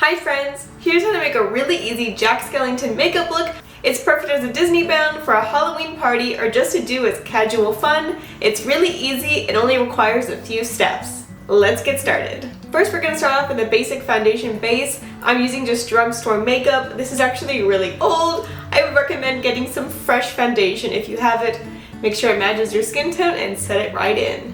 Hi friends! Here's how to make a really easy Jack Skellington makeup look. It's perfect as a Disney bound for a Halloween party or just to do as casual fun. It's really easy, it only requires a few steps. Let's get started. First we're going to start off with a basic foundation base. I'm using just drugstore makeup. This is actually really old. I would recommend getting some fresh foundation if you have it. Make sure it matches your skin tone and set it right in.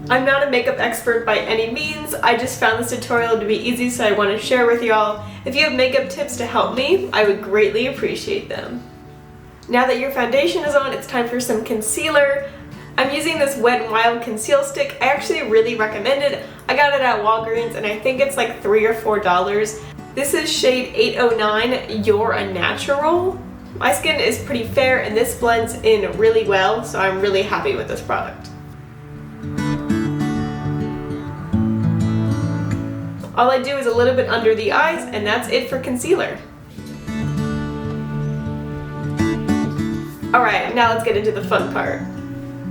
I'm not a makeup expert by any means. I just found this tutorial to be easy, so I want to share with y'all. If you have makeup tips to help me, I would greatly appreciate them. Now that your foundation is on, it's time for some concealer. I'm using this Wet n Wild conceal stick. I actually really recommend it. I got it at Walgreens and I think it's like $3 or $4. This is shade 809, You're a Natural. My skin is pretty fair and this blends in really well, so I'm really happy with this product. All I do is a little bit under the eyes, and that's it for concealer. Alright, now let's get into the fun part.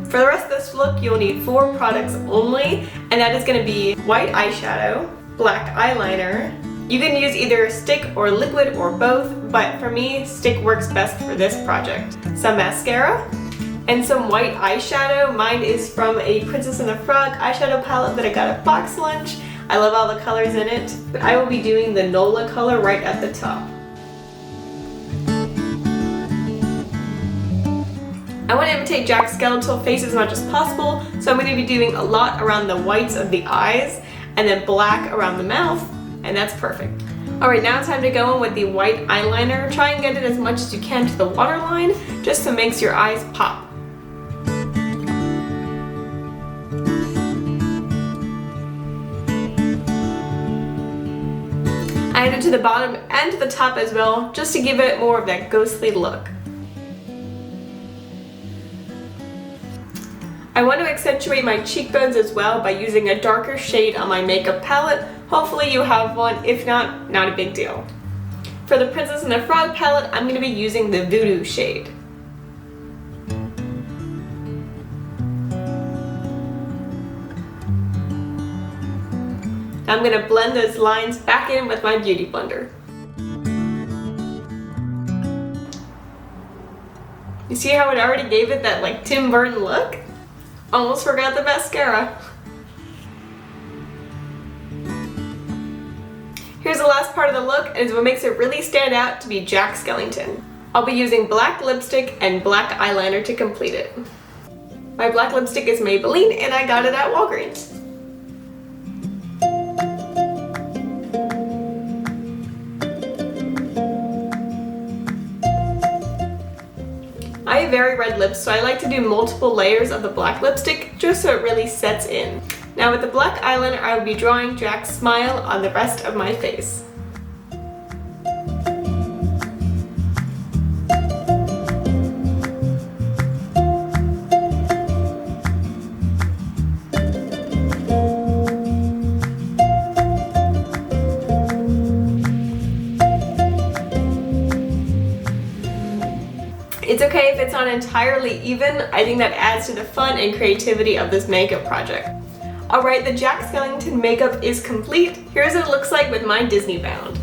For the rest of this look, you'll need 4 products only, and that is going to be white eyeshadow, black eyeliner. You can use either stick or liquid or both, but for me, stick works best for this project. Some mascara, and some white eyeshadow. Mine is from a Princess and the Frog eyeshadow palette that I got at Boxlunch. I love all the colors in it, but I will be doing the Nola color right at the top. I want to imitate Jack's skeletal face as much as possible, so I'm going to be doing a lot around the whites of the eyes, and then black around the mouth, and that's perfect. Alright, now it's time to go in with the white eyeliner. Try and get it as much as you can to the waterline, just so it makes your eyes pop. I added to the bottom and to the top as well, just to give it more of that ghostly look. I want to accentuate my cheekbones as well by using a darker shade on my makeup palette. Hopefully you have one, if not, not a big deal. For the Princess and the Frog palette, I'm going to be using the Voodoo shade. I'm going to blend those lines back in with my beauty blender. You see how it already gave it that like Tim Burton look? Almost forgot the mascara. Here's the last part of the look, and it's what makes it really stand out to be Jack Skellington. I'll be using black lipstick and black eyeliner to complete it. My black lipstick is Maybelline and I got it at Walgreens. I have very red lips, so I like to do multiple layers of the black lipstick just so it really sets in. Now with the black eyeliner, I will be drawing Jack's smile on the rest of my face. It's okay if it's not entirely even. I think that adds to the fun and creativity of this makeup project. Alright, the Jack Skellington makeup is complete. Here's what it looks like with my Disney bound.